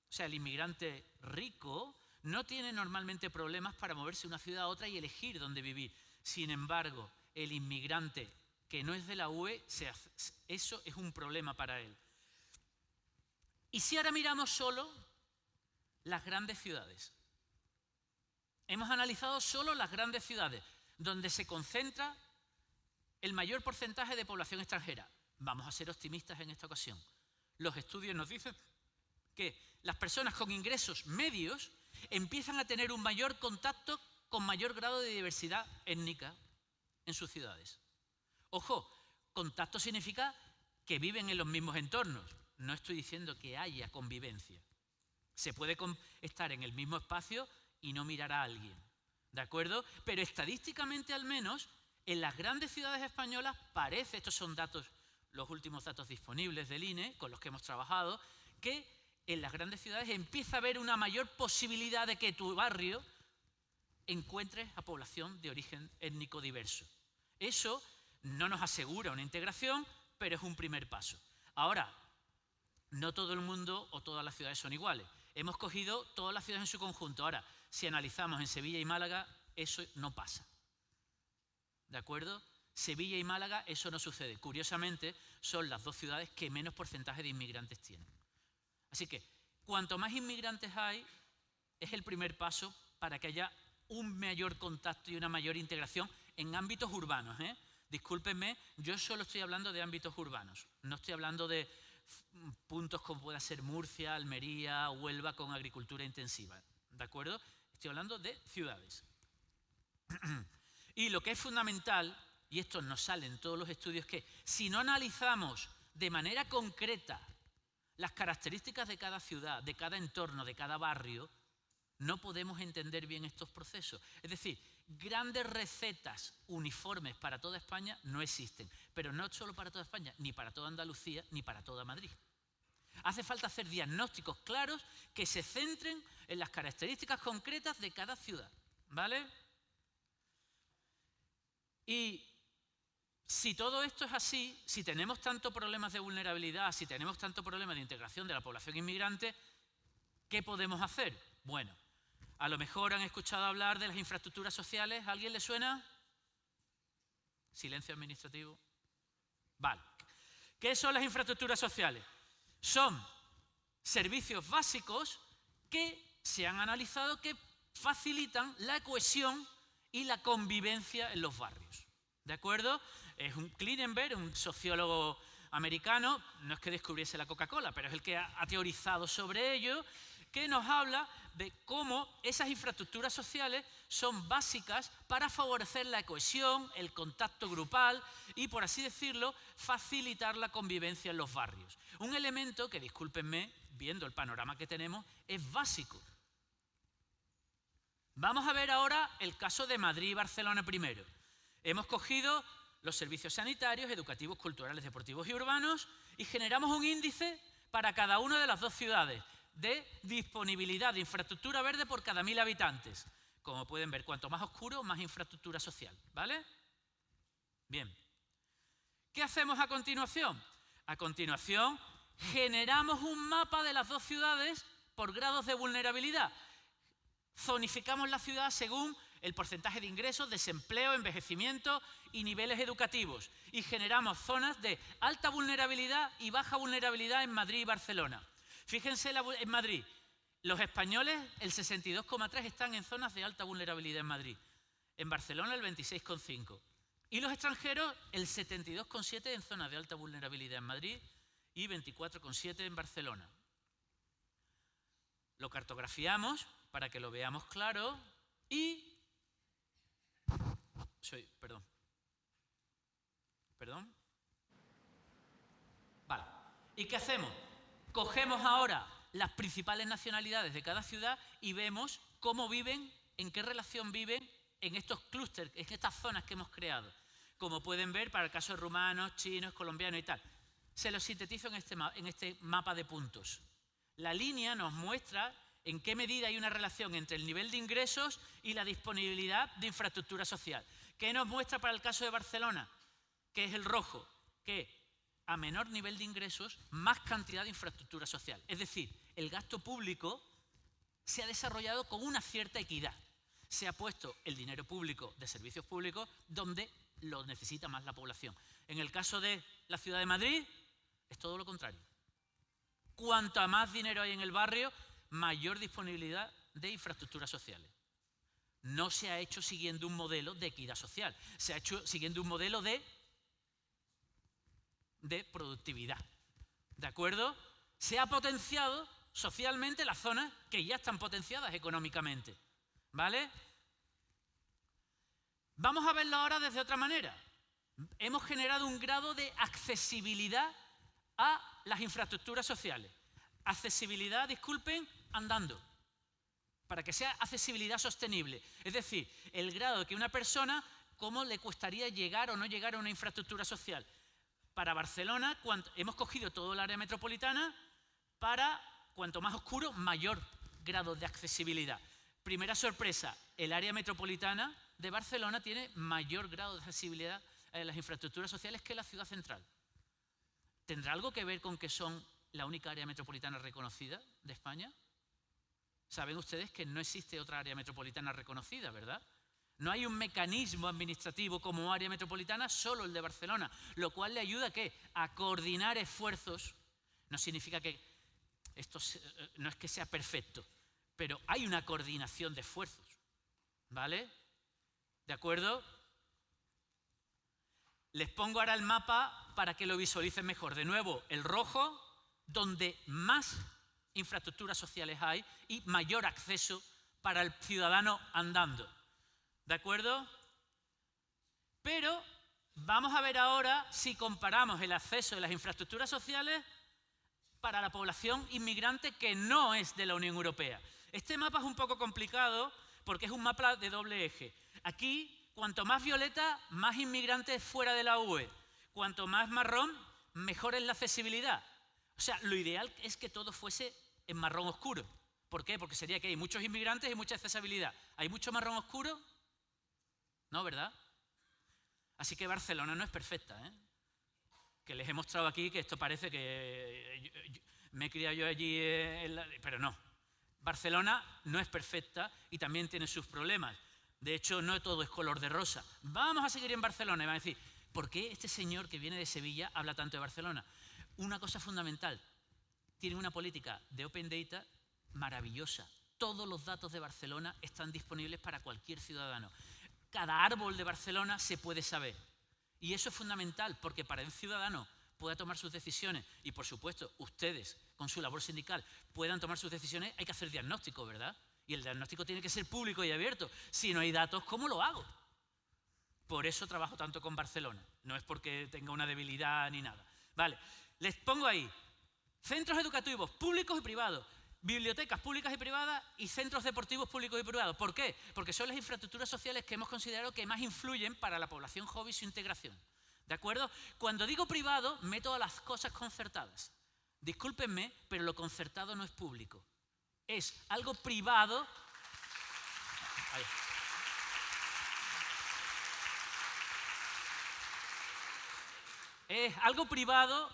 o sea, el inmigrante rico, no tiene normalmente problemas para moverse de una ciudad a otra y elegir dónde vivir. Sin embargo, el inmigrante que no es de la UE, eso es un problema para él. Y si ahora miramos solo las grandes ciudades. Hemos analizado solo las grandes ciudades, donde se concentra el mayor porcentaje de población extranjera. Vamos a ser optimistas en esta ocasión. Los estudios nos dicen que las personas con ingresos medios empiezan a tener un mayor contacto con mayor grado de diversidad étnica en sus ciudades. Ojo, contacto significa que viven en los mismos entornos. No estoy diciendo que haya convivencia. Se puede estar en el mismo espacio y no mirar a alguien, ¿de acuerdo? Pero estadísticamente al menos, en las grandes ciudades españolas parece, estos son datos, los últimos datos disponibles del INE, con los que hemos trabajado, que en las grandes ciudades empieza a haber una mayor posibilidad de que tu barrio encuentres a población de origen étnico diverso. Eso no nos asegura una integración, pero es un primer paso. Ahora, no todo el mundo o todas las ciudades son iguales. Hemos cogido todas las ciudades en su conjunto. Ahora, si analizamos en Sevilla y Málaga, eso no pasa. ¿De acuerdo? Sevilla y Málaga, eso no sucede. Curiosamente, son las dos ciudades que menos porcentaje de inmigrantes tienen. Así que, cuanto más inmigrantes hay, es el primer paso para que haya un mayor contacto y una mayor integración en ámbitos urbanos, ¿eh? Discúlpenme, yo solo estoy hablando de ámbitos urbanos. No estoy hablando de puntos como pueda ser Murcia, Almería, Huelva con agricultura intensiva. ¿De acuerdo? Estoy hablando de ciudades. Y lo que es fundamental, y esto nos sale en todos los estudios, que si no analizamos de manera concreta las características de cada ciudad, de cada entorno, de cada barrio, no podemos entender bien estos procesos. Es decir, grandes recetas uniformes para toda España no existen, pero no solo para toda España, ni para toda Andalucía, ni para toda Madrid. Hace falta hacer diagnósticos claros que se centren en las características concretas de cada ciudad, ¿vale? Y si todo esto es así, si tenemos tantos problemas de vulnerabilidad, si tenemos tantos problemas de integración de la población inmigrante, ¿qué podemos hacer? Bueno, a lo mejor han escuchado hablar de las infraestructuras sociales. ¿A alguien le suena? Silencio administrativo. Vale. ¿Qué son las infraestructuras sociales? Son servicios básicos que se han analizado que facilitan la cohesión y la convivencia en los barrios. ¿De acuerdo? Es un Klinenberg, un sociólogo americano, no es que descubriese la Coca-Cola, pero es el que ha teorizado sobre ello, que nos habla de cómo esas infraestructuras sociales son básicas para favorecer la cohesión, el contacto grupal y, por así decirlo, facilitar la convivencia en los barrios. Un elemento que, discúlpenme, viendo el panorama que tenemos, es básico. Vamos a ver ahora el caso de Madrid y Barcelona primero. Hemos cogido los servicios sanitarios, educativos, culturales, deportivos y urbanos y generamos un índice para cada una de las dos ciudades de disponibilidad de infraestructura verde por cada 1000 habitantes. Como pueden ver, cuanto más oscuro, más infraestructura social, ¿vale? Bien. ¿Qué hacemos a continuación? A continuación, generamos un mapa de las dos ciudades por grados de vulnerabilidad. Zonificamos la ciudad según el porcentaje de ingresos, desempleo, envejecimiento y niveles educativos. Y generamos zonas de alta vulnerabilidad y baja vulnerabilidad en Madrid y Barcelona. Fíjense en Madrid, los españoles, el 62,3 están en zonas de alta vulnerabilidad en Madrid. En Barcelona el 26,5. Y los extranjeros, el 72,7 en zonas de alta vulnerabilidad en Madrid y 24,7 en Barcelona. Lo cartografiamos para que lo veamos claro y... Perdón. Vale. ¿Y qué hacemos? Cogemos ahora las principales nacionalidades de cada ciudad y vemos cómo viven, en qué relación viven en estos clústeres, en estas zonas que hemos creado. Como pueden ver, para el caso de rumanos, chinos, colombianos y tal. Se los sintetizo en este mapa de puntos. La línea nos muestra en qué medida hay una relación entre el nivel de ingresos y la disponibilidad de infraestructura social. ¿Qué nos muestra para el caso de Barcelona? Que es el rojo, que a menor nivel de ingresos, más cantidad de infraestructura social. Es decir, el gasto público se ha desarrollado con una cierta equidad. Se ha puesto el dinero público de servicios públicos donde lo necesita más la población. En el caso de la ciudad de Madrid, es todo lo contrario. Cuanto más dinero hay en el barrio, mayor disponibilidad de infraestructuras sociales. No se ha hecho siguiendo un modelo de equidad social, se ha hecho siguiendo un modelo de productividad. ¿De acuerdo? Se ha potenciado socialmente las zonas que ya están potenciadas económicamente. ¿Vale? Vamos a verlo ahora desde otra manera. Hemos generado un grado de accesibilidad a las infraestructuras sociales. Accesibilidad, disculpen, andando. Para que sea accesibilidad sostenible. Es decir, el grado de que una persona, cómo le costaría llegar o no llegar a una infraestructura social. Para Barcelona, hemos cogido todo el área metropolitana para, cuanto más oscuro, mayor grado de accesibilidad. Primera sorpresa, el área metropolitana de Barcelona tiene mayor grado de accesibilidad a las infraestructuras sociales que la ciudad central. ¿Tendrá algo que ver con que son la única área metropolitana reconocida de España? Saben ustedes que no existe otra área metropolitana reconocida, ¿verdad? No hay un mecanismo administrativo como área metropolitana, solo el de Barcelona, lo cual le ayuda ¿a qué? A coordinar esfuerzos. No significa que esto no es que sea perfecto, pero hay una coordinación de esfuerzos, ¿vale? ¿De acuerdo? Les pongo ahora el mapa para que lo visualicen mejor. De nuevo, el rojo, donde más infraestructuras sociales hay y mayor acceso para el ciudadano andando. ¿De acuerdo? Pero vamos a ver ahora si comparamos el acceso de las infraestructuras sociales para la población inmigrante que no es de la Unión Europea. Este mapa es un poco complicado porque es un mapa de doble eje. Aquí, cuanto más violeta, más inmigrantes fuera de la UE. Cuanto más marrón, mejor es la accesibilidad. O sea, lo ideal es que todo fuese en marrón oscuro. ¿Por qué? Porque sería que hay muchos inmigrantes y mucha accesibilidad. ¿Hay mucho marrón oscuro? No, ¿verdad? Así que Barcelona no es perfecta, ¿eh? Que les he mostrado aquí que esto parece que me he criado yo allí, pero no. Barcelona no es perfecta y también tiene sus problemas. De hecho, no todo es color de rosa. Vamos a seguir en Barcelona y van a decir, ¿por qué este señor que viene de Sevilla habla tanto de Barcelona? Una cosa fundamental, tiene una política de Open Data maravillosa. Todos los datos de Barcelona están disponibles para cualquier ciudadano. Cada árbol de Barcelona se puede saber. Y eso es fundamental porque para el ciudadano pueda tomar sus decisiones y, por supuesto, ustedes, con su labor sindical, puedan tomar sus decisiones, hay que hacer diagnóstico, ¿verdad? Y el diagnóstico tiene que ser público y abierto. Si no hay datos, ¿cómo lo hago? Por eso trabajo tanto con Barcelona. No es porque tenga una debilidad ni nada. Vale, les pongo ahí centros educativos públicos y privados, bibliotecas públicas y privadas y centros deportivos públicos y privados. ¿Por qué? Porque son las infraestructuras sociales que hemos considerado que más influyen para la población joven y su integración. ¿De acuerdo? Cuando digo privado, meto a las cosas concertadas. Discúlpenme, pero lo concertado no es público. Es algo privado. Ahí. Es algo privado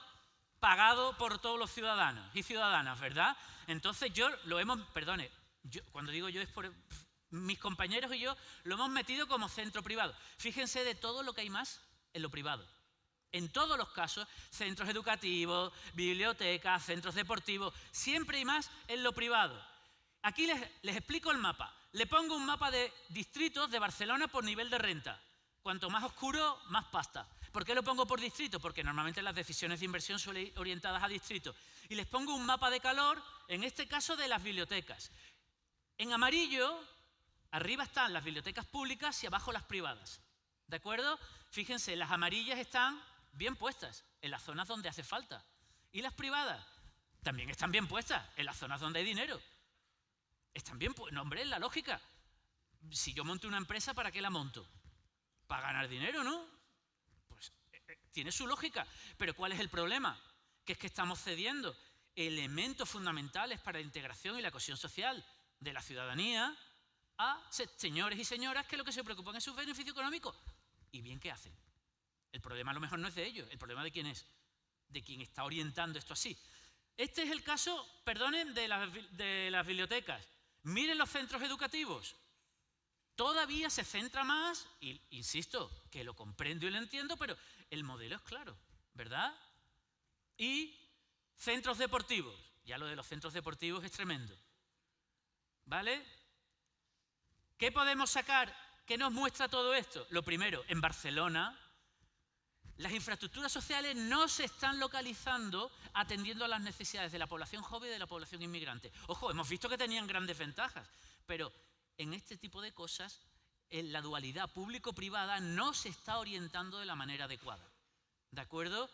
pagado por todos los ciudadanos y ciudadanas, ¿verdad? Entonces cuando digo yo es por mis compañeros y yo lo hemos metido como centro privado. Fíjense de todo lo que hay más en lo privado. En todos los casos, centros educativos, bibliotecas, centros deportivos, siempre hay más en lo privado. Aquí les explico el mapa. Le pongo un mapa de distritos de Barcelona por nivel de renta. Cuanto más oscuro, más pasta. ¿Por qué lo pongo por distrito? Porque normalmente las decisiones de inversión suelen ir orientadas a distritos. Y les pongo un mapa de calor, en este caso de las bibliotecas. En amarillo, arriba están las bibliotecas públicas y abajo las privadas. ¿De acuerdo? Fíjense, las amarillas están bien puestas en las zonas donde hace falta. Y las privadas también están bien puestas en las zonas donde hay dinero. Están bien puestas. No, hombre, es la lógica. Si yo monto una empresa, ¿para qué la monto? Para ganar dinero, ¿no? Pues tiene su lógica. Pero ¿cuál es el problema? Que es que estamos cediendo elementos fundamentales para la integración y la cohesión social de la ciudadanía a señores y señoras que lo que se preocupan es su beneficio económico. ¿Y bien qué hacen? El problema a lo mejor no es de ellos, el problema de quién es, de quien está orientando esto así. Este es el caso, perdonen, de las bibliotecas. Miren los centros educativos. Todavía se centra más, y insisto, que lo comprendo y lo entiendo, pero el modelo es claro, ¿verdad? Y centros deportivos. Ya lo de los centros deportivos es tremendo. ¿Vale? ¿Qué podemos sacar? ¿Qué nos muestra todo esto? Lo primero, en Barcelona, las infraestructuras sociales no se están localizando atendiendo a las necesidades de la población joven y de la población inmigrante. Ojo, hemos visto que tenían grandes ventajas, pero en este tipo de cosas, en la dualidad público-privada no se está orientando de la manera adecuada. ¿De acuerdo?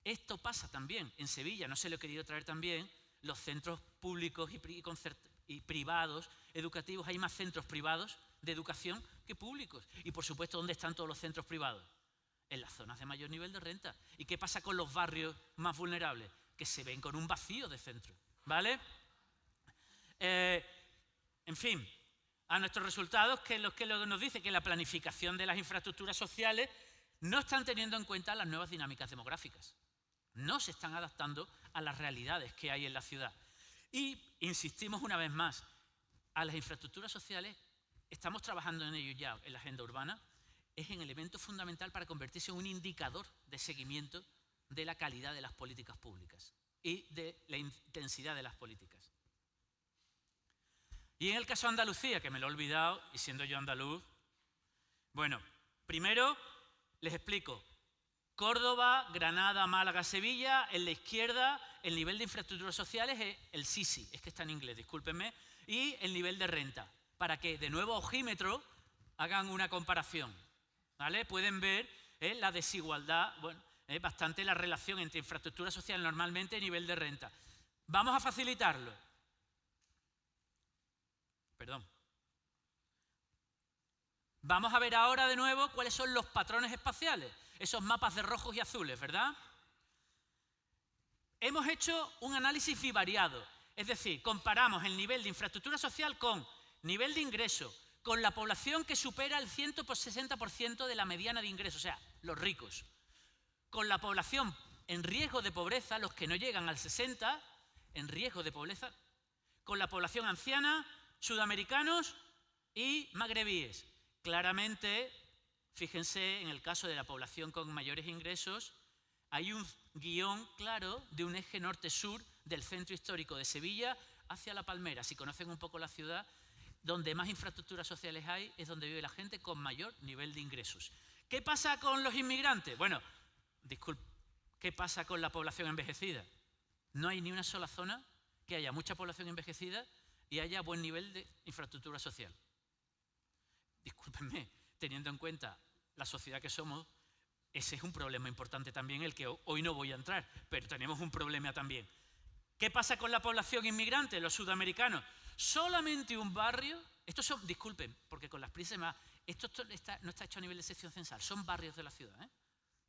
Esto pasa también en Sevilla, no se lo he querido traer también, los centros públicos y privados educativos. Hay más centros privados de educación que públicos. Y por supuesto, ¿dónde están todos los centros privados? En las zonas de mayor nivel de renta. ¿Y qué pasa con los barrios más vulnerables? Que se ven con un vacío de centro. ¿Vale? En fin, a nuestros resultados, que nos dice que la planificación de las infraestructuras sociales no están teniendo en cuenta las nuevas dinámicas demográficas. No se están adaptando a las realidades que hay en la ciudad. Y insistimos una vez más, a las infraestructuras sociales, estamos trabajando en ello ya en la agenda urbana, es un elemento fundamental para convertirse en un indicador de seguimiento de la calidad de las políticas públicas y de la intensidad de las políticas. Y en el caso de Andalucía, que me lo he olvidado, y siendo yo andaluz, bueno, primero les explico. Córdoba, Granada, Málaga, Sevilla, en la izquierda el nivel de infraestructuras sociales es el SISI, es que está en inglés, discúlpenme, y el nivel de renta, para que de nuevo ojímetro hagan una comparación, ¿vale? Pueden ver la desigualdad, bueno, bastante la relación entre infraestructura social normalmente y nivel de renta. Vamos a facilitarlo. Perdón. Vamos a ver ahora de nuevo cuáles son los patrones espaciales, esos mapas de rojos y azules, ¿verdad? Hemos hecho un análisis bivariado, es decir, comparamos el nivel de infraestructura social con nivel de ingreso, con la población que supera el 160% de la mediana de ingreso, o sea, los ricos, con la población en riesgo de pobreza, los que no llegan al 60%, en riesgo de pobreza, con la población anciana, sudamericanos y magrebíes. Claramente, fíjense, en el caso de la población con mayores ingresos, hay un guión claro de un eje norte-sur del centro histórico de Sevilla hacia La Palmera. Si conocen un poco la ciudad, donde más infraestructuras sociales hay es donde vive la gente con mayor nivel de ingresos. ¿Qué pasa con los inmigrantes? Bueno, disculpe, ¿qué pasa con la población envejecida? No hay ni una sola zona que haya mucha población envejecida y haya buen nivel de infraestructura social. Discúlpenme, teniendo en cuenta la sociedad que somos, ese es un problema importante también, el que hoy no voy a entrar, pero tenemos un problema también. ¿Qué pasa con la población inmigrante, los sudamericanos? Solamente un barrio, estos son, disculpen, porque con las prisas esto no está hecho a nivel de sección censal, son barrios de la ciudad,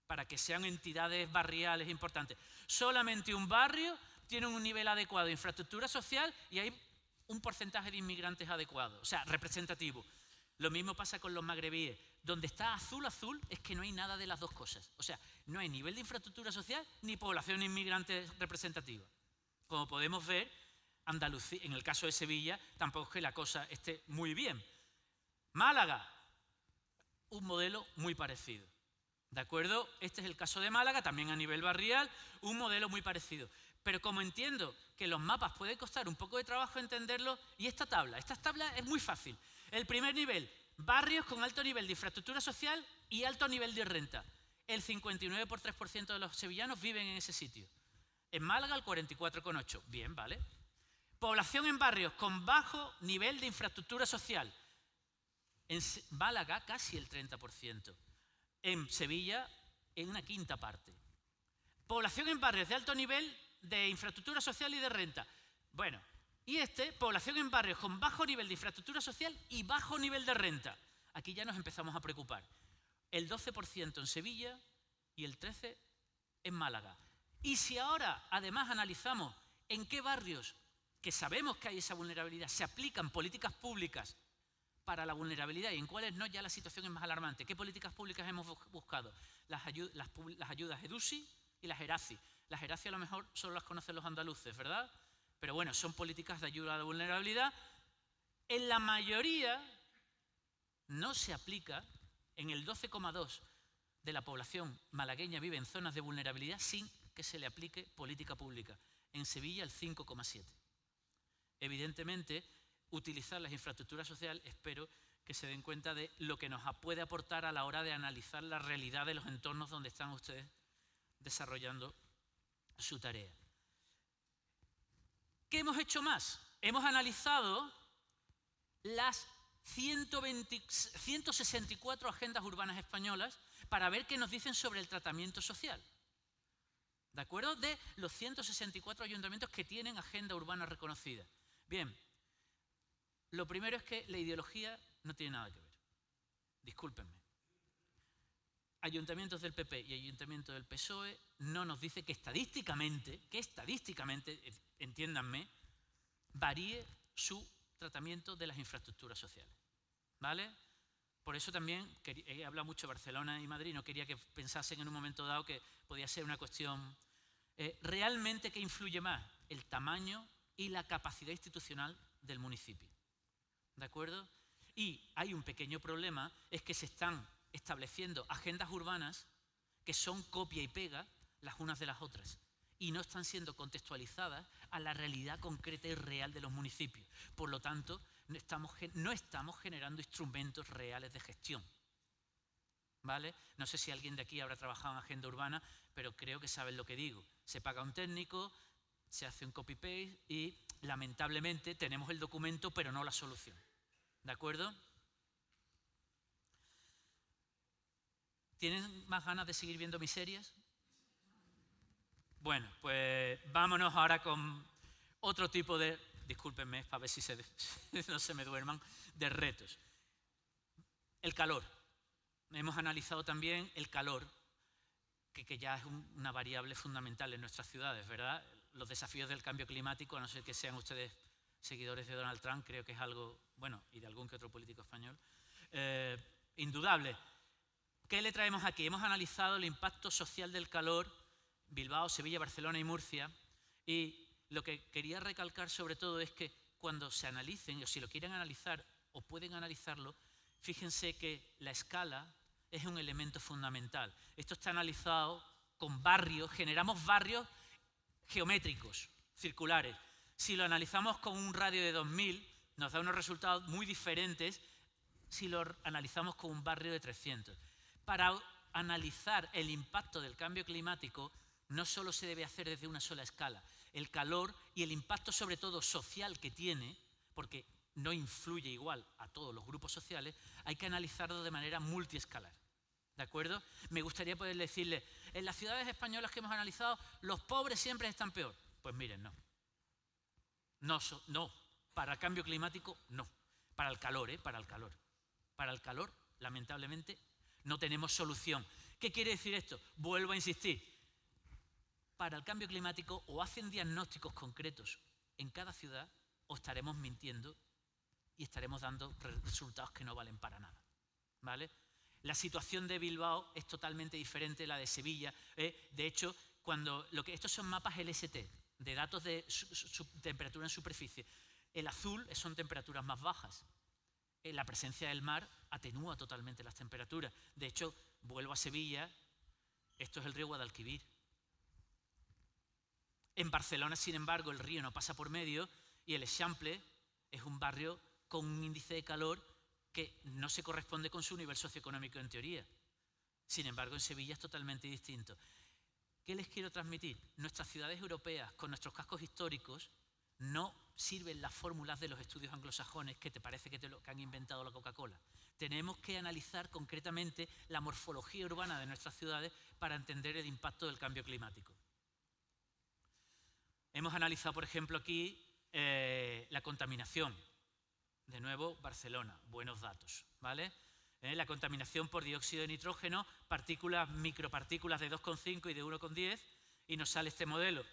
para que sean entidades barriales importantes. Solamente un barrio tiene un nivel adecuado de infraestructura social y hay un porcentaje de inmigrantes adecuado, o sea, representativo. Lo mismo pasa con los magrebíes. Donde está azul, azul, es que no hay nada de las dos cosas. O sea, no hay nivel de infraestructura social ni población inmigrante representativa. Como podemos ver, Andalucía, en el caso de Sevilla, tampoco es que la cosa esté muy bien. Málaga, un modelo muy parecido. ¿De acuerdo? Este es el caso de Málaga, también a nivel barrial, un modelo muy parecido. Pero como entiendo que los mapas pueden costar un poco de trabajo entenderlo, y esta tabla es muy fácil. El primer nivel, barrios con alto nivel de infraestructura social y alto nivel de renta. El 59,3% de los sevillanos viven en ese sitio. En Málaga el 44,8%. Bien, ¿vale? Población en barrios con bajo nivel de infraestructura social. En Málaga casi el 30%. En Sevilla en una quinta parte. Población en barrios de alto nivel de infraestructura social y de renta. Bueno, y población en barrios con bajo nivel de infraestructura social y bajo nivel de renta. Aquí ya nos empezamos a preocupar. El 12% en Sevilla y el 13% en Málaga. Y si ahora además analizamos en qué barrios, que sabemos que hay esa vulnerabilidad, se aplican políticas públicas para la vulnerabilidad y en cuáles no, ya la situación es más alarmante. ¿Qué políticas públicas hemos buscado? Las ayudas EDUSI y las ERACI. Las ERACI a lo mejor solo las conocen los andaluces, ¿verdad? Pero bueno, son políticas de ayuda a la vulnerabilidad. En la mayoría no se aplica, en el 12,2% de la población malagueña vive en zonas de vulnerabilidad sin que se le aplique política pública. En Sevilla el 5,7%. Evidentemente, utilizar las infraestructuras sociales, espero que se den cuenta de lo que nos puede aportar a la hora de analizar la realidad de los entornos donde están ustedes desarrollando su tarea. ¿Qué hemos hecho más? Hemos analizado las 164 agendas urbanas españolas para ver qué nos dicen sobre el tratamiento social. ¿De acuerdo? De los 164 ayuntamientos que tienen agenda urbana reconocida. Bien, lo primero es que la ideología no tiene nada que ver. Discúlpenme. Ayuntamientos del PP y ayuntamientos del PSOE no nos dice que estadísticamente, entiéndanme, varíe su tratamiento de las infraestructuras sociales. ¿Vale? Por eso también he hablado mucho de Barcelona y Madrid, no quería que pensasen en un momento dado que podía ser una cuestión. ¿Realmente qué influye más? El tamaño y la capacidad institucional del municipio. ¿De acuerdo? Y hay un pequeño problema, es que se están estableciendo agendas urbanas que son copia y pega las unas de las otras y no están siendo contextualizadas a la realidad concreta y real de los municipios. Por lo tanto, no estamos generando instrumentos reales de gestión. ¿Vale? No sé si alguien de aquí habrá trabajado en agenda urbana, pero creo que saben lo que digo. Se paga un técnico, se hace un copy-paste y lamentablemente tenemos el documento pero no la solución. ¿De acuerdo? ¿Tienen más ganas de seguir viendo mis series? Bueno, pues vámonos ahora con otro tipo de, discúlpenme para ver si no se me duerman, de retos. El calor. Hemos analizado también el calor, que ya es una variable fundamental en nuestras ciudades, ¿verdad? Los desafíos del cambio climático, a no ser que sean ustedes seguidores de Donald Trump, creo que es algo, bueno, y de algún que otro político español, indudable. ¿Qué le traemos aquí? Hemos analizado el impacto social del calor, Bilbao, Sevilla, Barcelona y Murcia, y lo que quería recalcar sobre todo es que cuando se analicen, o si lo quieren analizar o pueden analizarlo, fíjense que la escala es un elemento fundamental. Esto está analizado con barrios, generamos barrios geométricos, circulares. Si lo analizamos con un radio de 2000, nos da unos resultados muy diferentes si lo analizamos con un barrio de 300. Para analizar el impacto del cambio climático, no solo se debe hacer desde una sola escala. El calor y el impacto sobre todo social que tiene, porque no influye igual a todos los grupos sociales, hay que analizarlo de manera multiescalar. ¿De acuerdo? Me gustaría poder decirle, en las ciudades españolas que hemos analizado, los pobres siempre están peor. Pues miren, no. No. Para el cambio climático, no. Para el calor, Para el calor. Para el calor, lamentablemente, no tenemos solución. ¿Qué quiere decir esto? Vuelvo a insistir. Para el cambio climático o hacen diagnósticos concretos en cada ciudad o estaremos mintiendo y estaremos dando resultados que no valen para nada. ¿Vale? La situación de Bilbao es totalmente diferente de la de Sevilla. De hecho, estos son mapas LST, de datos de temperatura en superficie. El azul son temperaturas más bajas. La presencia del mar atenúa totalmente las temperaturas. De hecho, vuelvo a Sevilla, esto es el río Guadalquivir. En Barcelona, sin embargo, el río no pasa por medio y el Eixample es un barrio con un índice de calor que no se corresponde con su nivel socioeconómico en teoría. Sin embargo, en Sevilla es totalmente distinto. ¿Qué les quiero transmitir? Nuestras ciudades europeas, con nuestros cascos históricos, no sirven las fórmulas de los estudios anglosajones que te parece que han inventado la Coca-Cola. Tenemos que analizar concretamente la morfología urbana de nuestras ciudades para entender el impacto del cambio climático. Hemos analizado, por ejemplo, aquí la contaminación. De nuevo, Barcelona, buenos datos, ¿vale? La contaminación por dióxido de nitrógeno, partículas, micropartículas de 2,5 y de 1,10, y nos sale este modelo.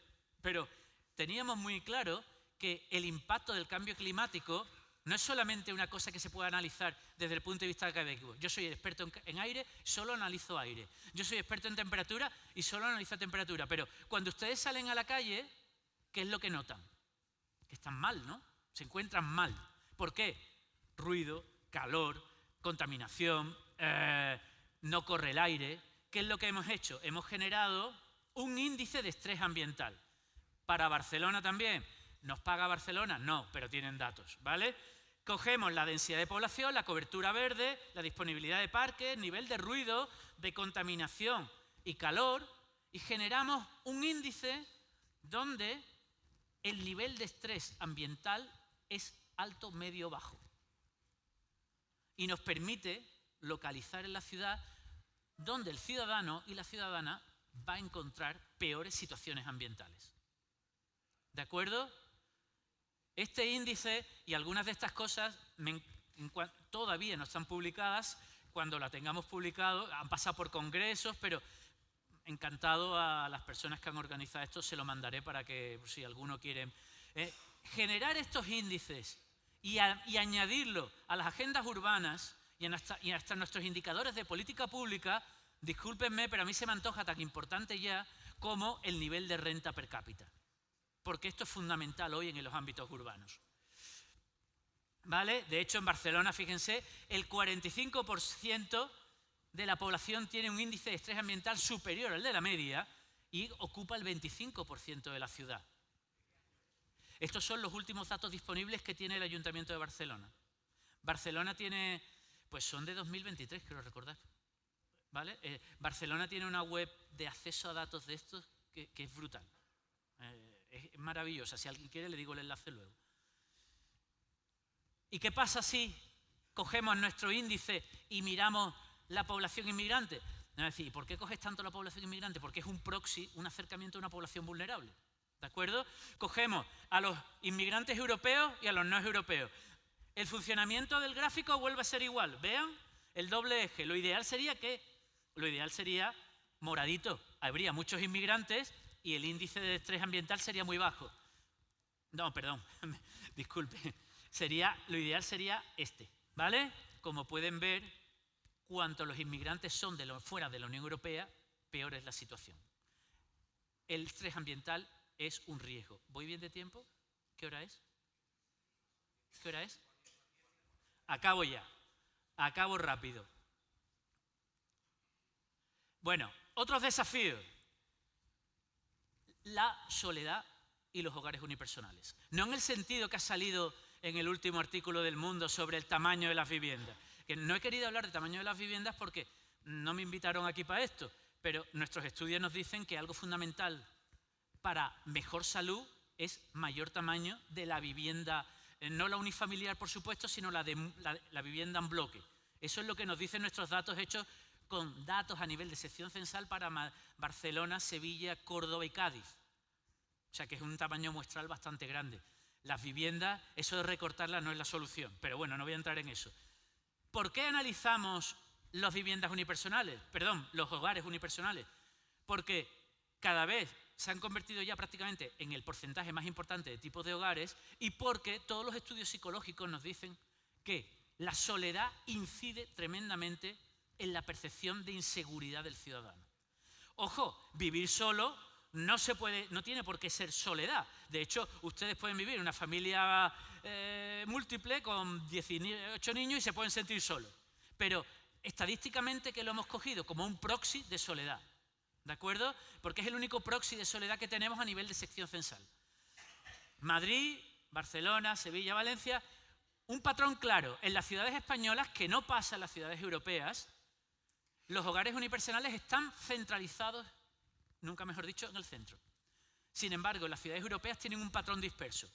Pero teníamos muy claro que el impacto del cambio climático no es solamente una cosa que se puede analizar desde el punto de vista académico. Yo soy experto en aire, solo analizo aire. Yo soy experto en temperatura y solo analizo temperatura. Pero cuando ustedes salen a la calle, ¿qué es lo que notan? Que están mal, ¿no? Se encuentran mal. ¿Por qué? Ruido, calor, contaminación, no corre el aire. ¿Qué es lo que hemos hecho? Hemos generado un índice de estrés ambiental. Para Barcelona también. ¿Nos paga Barcelona? No, pero tienen datos, ¿vale? Cogemos la densidad de población, la cobertura verde, la disponibilidad de parques, nivel de ruido, de contaminación y calor, y generamos un índice donde el nivel de estrés ambiental es alto, medio, bajo. Y nos permite localizar en la ciudad donde el ciudadano y la ciudadana va a encontrar peores situaciones ambientales. ¿De acuerdo? Este índice y algunas de estas cosas todavía no están publicadas. Cuando la tengamos publicado, han pasado por congresos, pero encantado a las personas que han organizado esto, se lo mandaré para que, si alguno quiere, generar estos índices y añadirlo a las agendas urbanas y hasta nuestros indicadores de política pública, discúlpenme, pero a mí se me antoja tan importante ya como el nivel de renta per cápita. Porque esto es fundamental hoy en los ámbitos urbanos. ¿Vale? De hecho, en Barcelona, fíjense, el 45% de la población tiene un índice de estrés ambiental superior al de la media y ocupa el 25% de la ciudad. Estos son los últimos datos disponibles que tiene el Ayuntamiento de Barcelona. Barcelona tiene, pues son de 2023, quiero recordar. ¿Vale? Barcelona tiene una web de acceso a datos de estos que es brutal. Es maravillosa. Si alguien quiere, le digo el enlace luego. ¿Y qué pasa si cogemos nuestro índice y miramos la población inmigrante? Es decir, ¿por qué coges tanto la población inmigrante? Porque es un proxy, un acercamiento a una población vulnerable. ¿De acuerdo? Cogemos a los inmigrantes europeos y a los no europeos. El funcionamiento del gráfico vuelve a ser igual. Vean, El doble eje. Lo ideal sería ¿qué? Lo ideal sería moradito. Habría muchos inmigrantes y el índice de estrés ambiental sería muy bajo. No, perdón, disculpe. Lo ideal sería este, ¿vale? Como pueden ver, cuanto los inmigrantes son fuera de la Unión Europea, peor es la situación. El estrés ambiental es un riesgo. ¿Voy bien de tiempo? ¿Qué hora es? ¿Qué hora es? Acabo ya. Acabo rápido. Bueno, otros desafíos. La soledad y los hogares unipersonales. No en el sentido que ha salido en el último artículo del Mundo sobre el tamaño de las viviendas. Que no he querido hablar del tamaño de las viviendas porque no me invitaron aquí para esto, pero nuestros estudios nos dicen que algo fundamental para mejor salud es mayor tamaño de la vivienda, no la unifamiliar por supuesto, sino la vivienda en bloque. Eso es lo que nos dicen nuestros datos hechos con datos a nivel de sección censal para Barcelona, Sevilla, Córdoba y Cádiz. O sea que es un tamaño muestral bastante grande. Las viviendas, eso de recortarlas no es la solución, pero bueno, no voy a entrar en eso. ¿Por qué analizamos las viviendas unipersonales? Perdón, los hogares unipersonales. Porque cada vez se han convertido ya prácticamente en el porcentaje más importante de tipos de hogares y porque todos los estudios psicológicos nos dicen que la soledad incide tremendamente en la percepción de inseguridad del ciudadano. Ojo, vivir solo no tiene por qué ser soledad. De hecho, ustedes pueden vivir en una familia múltiple con 18 niños y se pueden sentir solos. Pero estadísticamente que lo hemos cogido como un proxy de soledad. ¿De acuerdo? Porque es el único proxy de soledad que tenemos a nivel de sección censal. Madrid, Barcelona, Sevilla, Valencia. Un patrón claro. En las ciudades españolas, que no pasa en las ciudades europeas, los hogares unipersonales están centralizados, nunca mejor dicho, en el centro. Sin embargo, las ciudades europeas tienen un patrón disperso.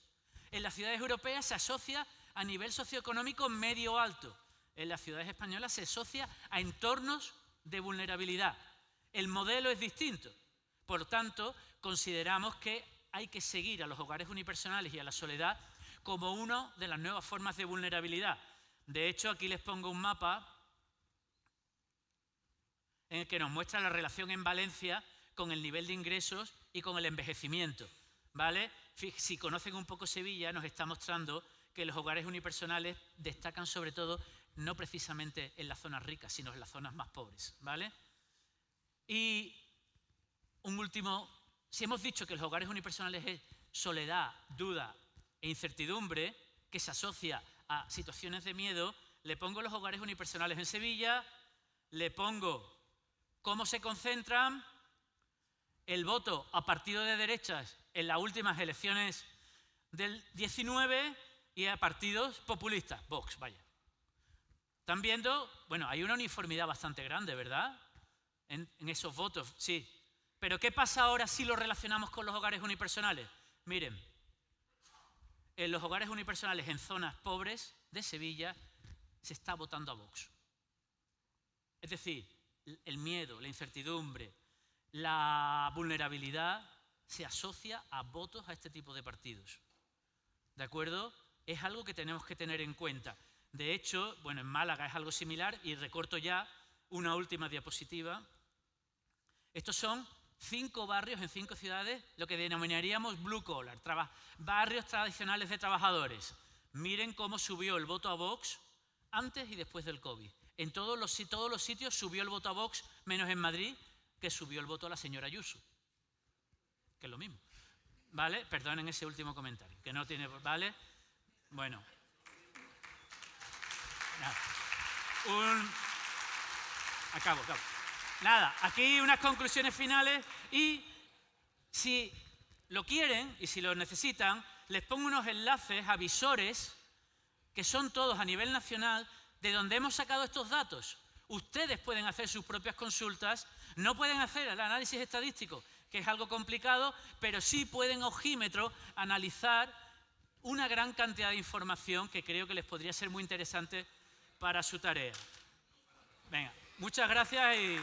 En las ciudades europeas se asocia a nivel socioeconómico medio-alto. En las ciudades españolas se asocia a entornos de vulnerabilidad. El modelo es distinto. Por tanto, consideramos que hay que seguir a los hogares unipersonales y a la soledad como una de las nuevas formas de vulnerabilidad. De hecho, aquí les pongo un mapa en el que nos muestra la relación en Valencia con el nivel de ingresos y con el envejecimiento, ¿vale? Si conocen un poco Sevilla, nos está mostrando que los hogares unipersonales destacan sobre todo no precisamente en las zonas ricas, sino en las zonas más pobres, ¿vale? Y un último, si hemos dicho que los hogares unipersonales es soledad, duda e incertidumbre, que se asocia a situaciones de miedo, le pongo los hogares unipersonales en Sevilla, le pongo cómo se concentran el voto a partido de derechas en las últimas elecciones del 19 y a partidos populistas, Vox, vaya. ¿Están viendo? Bueno, hay una uniformidad bastante grande, ¿verdad? En esos votos, sí. Pero ¿qué pasa ahora si lo relacionamos con los hogares unipersonales? Miren, en los hogares unipersonales en zonas pobres de Sevilla se está votando a Vox. Es decir, el miedo, la incertidumbre, la vulnerabilidad se asocia a votos a este tipo de partidos. ¿De acuerdo? Es algo que tenemos que tener en cuenta. De hecho, bueno, en Málaga es algo similar y recorto ya una última diapositiva. Estos son 5 barrios en 5 ciudades, lo que denominaríamos blue collar, barrios tradicionales de trabajadores. Miren cómo subió el voto a Vox antes y después del COVID. En todos los sitios subió el voto a Vox, menos en Madrid, que subió el voto a la señora Ayuso. Que es lo mismo. ¿Vale? Perdonen ese último comentario, que no tiene... ¿Vale? Bueno. Nada. Acabo. Nada, aquí unas conclusiones finales y si lo quieren y si lo necesitan, les pongo unos enlaces a visores que son todos a nivel nacional de donde hemos sacado estos datos. Ustedes pueden hacer sus propias consultas, no pueden hacer el análisis estadístico, que es algo complicado, pero sí pueden ojímetro analizar una gran cantidad de información que creo que les podría ser muy interesante para su tarea. Venga, muchas gracias y...